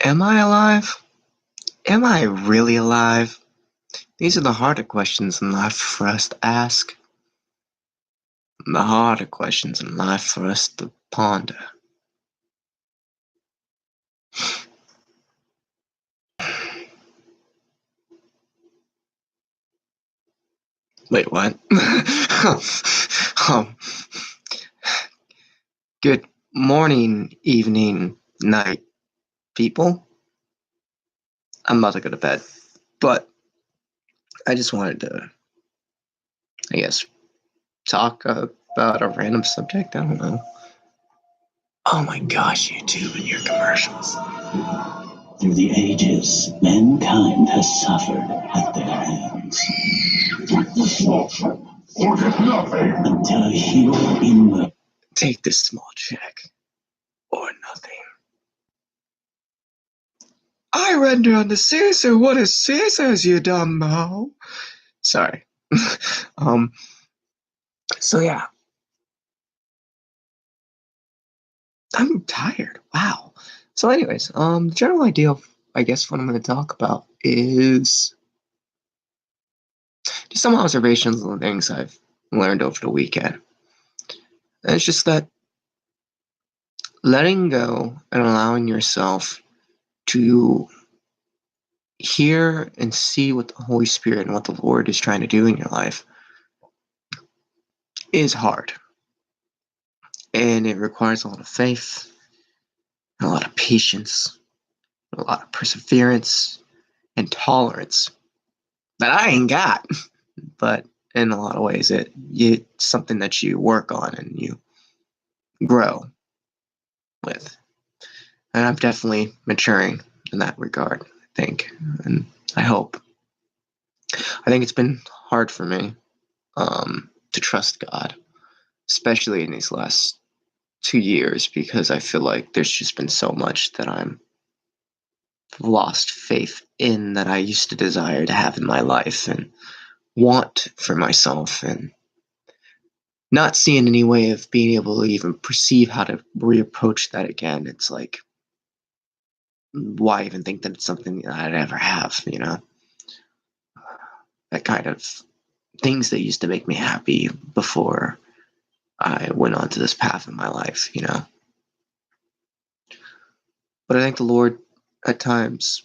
Am I alive? Am I really alive? These are the harder questions in life for us to ask. The harder questions in life for us to ponder. Wait, what? um, Good morning, evening, night, people. I'm about to go to bed, but I just wanted to, I guess, talk about a random subject. I don't know. Oh my gosh, YouTube and your commercials. Through the ages, mankind has suffered at their hands. Take the small check, or get nothing. Until a hero emerged. Take this small check, or nothing. I render unto Caesar what is Caesar's, you dumbo. Sorry. So yeah. I'm tired. Wow. So anyways, the general idea of, I guess, what I'm going to talk about is just some observations on things I've learned over the weekend. And it's just that letting go and allowing yourself to hear and see what the Holy Spirit and what the Lord is trying to do in your life is hard. And it requires a lot of faith, a lot of patience, a lot of perseverance and tolerance that I ain't got. But in a lot of ways, it's something that you work on and you grow with. And I'm definitely maturing in that regard, I think, and I hope. I think it's been hard for me to trust God, especially in these last 2 years, because I feel like there's just been so much that I'm lost faith in that I used to desire to have in my life and want for myself, and not seeing any way of being able to even perceive how to reapproach that again. It's like, why even think that it's something that I'd ever have, you know? That kind of things that used to make me happy before I went onto this path in my life, you know? But I think the Lord, at times,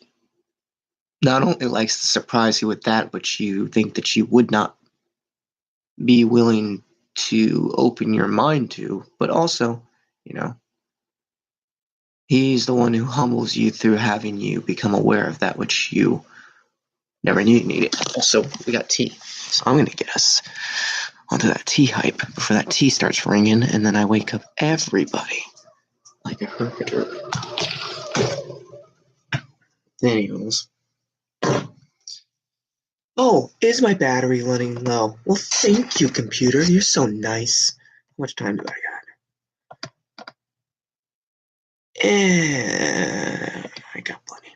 not only likes to surprise you with that which you think that you would not be willing to open your mind to, but also, you know, He's the one who humbles you through having you become aware of that which you never knew you needed. Also, we got tea, so I'm going to get us onto that tea hype before that tea starts ringing, and then I wake up everybody like a hermit. Anyways. Oh, is my battery running low? Well, thank you, computer. You're so nice. How much time do I got? I got plenty.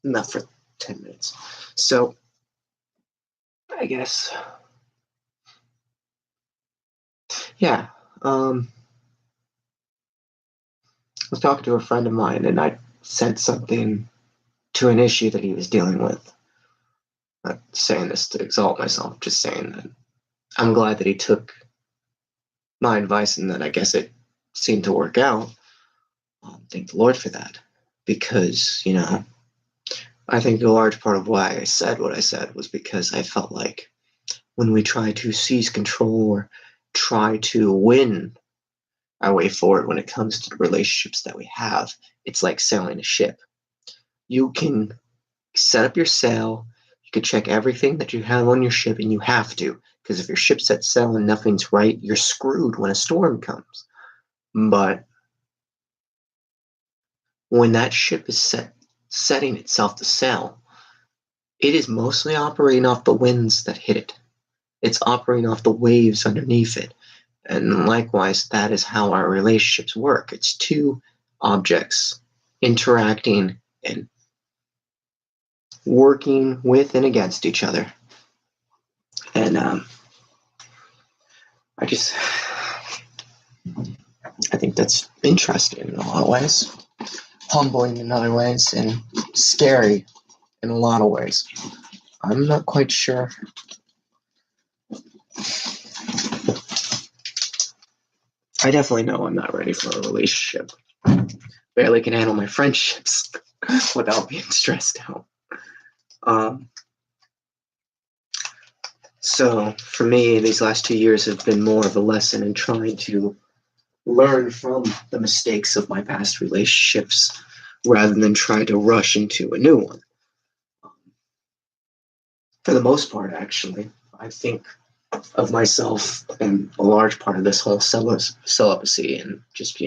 Enough for 10 minutes. So, I guess. Yeah. I was talking to a friend of mine, and I said something to an issue that he was dealing with. Not saying this to exalt myself, just saying that I'm glad that he took my advice and that I guess it seemed to work out. Thank the Lord for that. Because, you know, I think a large part of why I said what I said was because I felt like when we try to seize control or try to win our way forward when it comes to the relationships that we have, it's like sailing a ship. You can set up your sail, you can check everything that you have on your ship, and you have to, because if your ship sets sail and nothing's right, you're screwed when a storm comes. But when that ship is setting itself to sail, it is mostly operating off the winds that hit it. It's operating off the waves underneath it. And likewise, that is how our relationships work. It's two objects interacting and working with and against each other. And I think that's interesting in a lot of ways. humbling in other ways, and scary in a lot of ways. I'm not quite sure. I definitely know I'm not ready for a relationship. Barely can handle my friendships without being stressed out. So for me, these last 2 years have been more of a lesson in trying to learn from the mistakes of my past relationships rather than try to rush into a new one. For the most part, actually, I think of myself and a large part of this whole celibacy and just,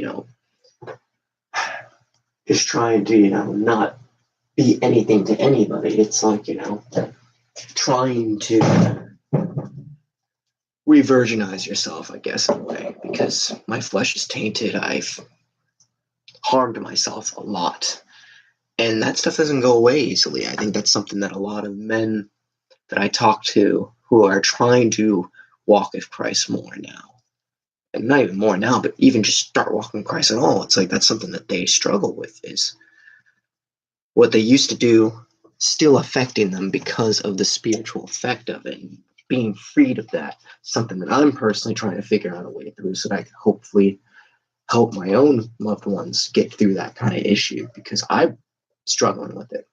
just trying to, not be anything to anybody. It's like, trying to re-virginize yourself, I guess, in a way, because my flesh is tainted. I've harmed myself a lot. And that stuff doesn't go away easily. I think that's something that a lot of men that I talk to who are trying to walk with Christ more now, and not even more now, but even just start walking with Christ at all, it's like that's something that they struggle with, is what they used to do still affecting them because of the spiritual effect of it. And being freed of that, something that I'm personally trying to figure out a way through so that I can hopefully help my own loved ones get through that kind of issue, because I'm struggling with it.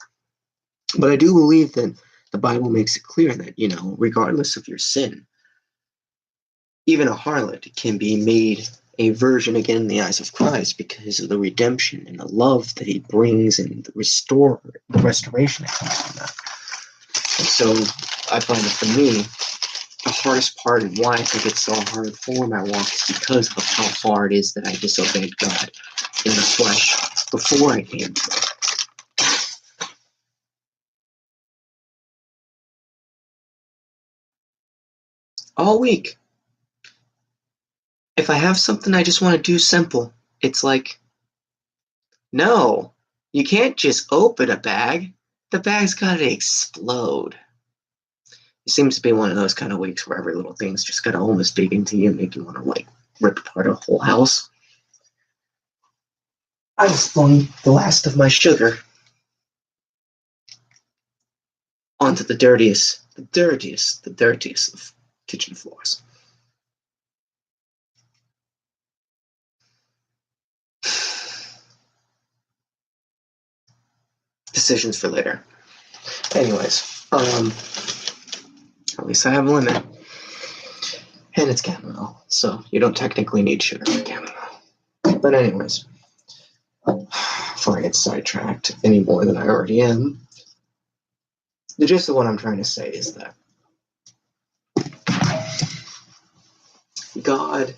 But I do believe that the Bible makes it clear that, regardless of your sin, even a harlot can be made a virgin again in the eyes of Christ because of the redemption and the love that he brings and the restoration that comes from that. And so I find that for me, the hardest part and why I think it's so hard for my walk is because of how far it is that I disobeyed God in the flesh before I came to it. All week, if I have something I just want to do simple, it's like, no, you can't just open a bag. The bag's got to explode. It seems to be one of those kind of weeks where every little thing's just got to almost dig into you and make you want to, rip apart a whole house. I just flung the last of my sugar onto the dirtiest of kitchen floors. Decisions for later. Anyways, at least I have a limit. And it's chamomile, so you don't technically need sugar for chamomile. But anyways, before I get sidetracked any more than I already am, the gist of what I'm trying to say is that God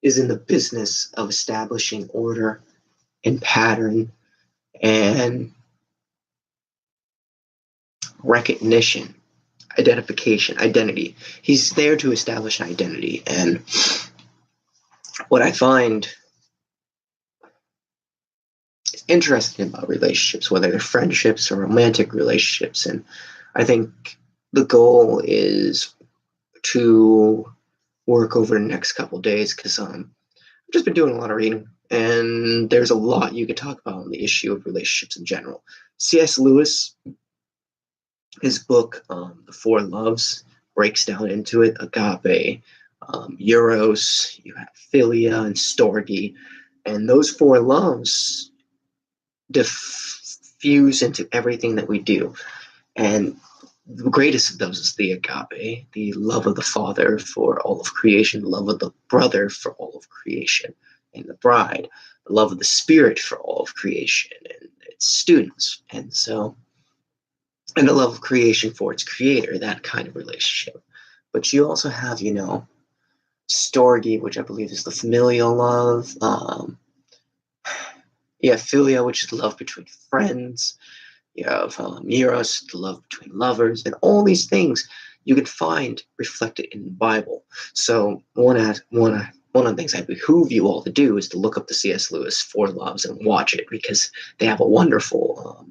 is in the business of establishing order and pattern and recognition, identification, identity. He's there to establish an identity. And what I find interesting about relationships, whether they're friendships or romantic relationships, and I think the goal is to work over the next couple days, because I've just been doing a lot of reading, and there's a lot you could talk about on the issue of relationships in general. C.S. Lewis, his book, The Four Loves, breaks down into it: agape, eros, you have philia, and storge. And those four loves diffuse into everything that we do. And the greatest of those is the agape, the love of the Father for all of creation, the love of the brother for all of creation, and the bride, the love of the Spirit for all of creation and its students. And the love of creation for its creator, that kind of relationship. But you also have, storge, which I believe is the familial love. You have philia, which is love between friends. You have eros, the love between lovers, and all these things you can find reflected in the Bible. So one of the things I behoove you all to do is to look up the C.S. Lewis Four Loves and watch it, because they have a wonderful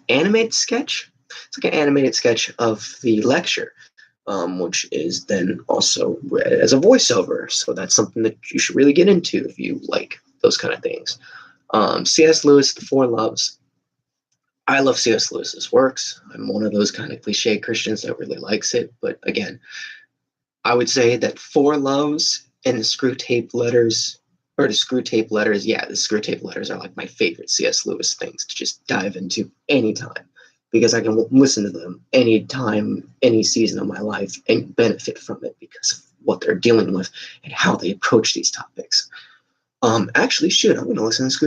animated sketch. It's like an animated sketch of the lecture, which is then also read as a voiceover. So that's something that you should really get into if you like those kind of things. C.S. Lewis, The Four Loves. I love C.S. Lewis's works. I'm one of those kind of cliche Christians that really likes it. But again, I would say that Four Loves and the Screwtape Letters, or the Screwtape Letters, yeah, the Screwtape Letters are like my favorite C.S. Lewis things to just dive into anytime, because I can listen to them anytime, any season of my life, and benefit from it because of what they're dealing with and how they approach these topics. Actually, shoot, I'm going to listen to Screwtape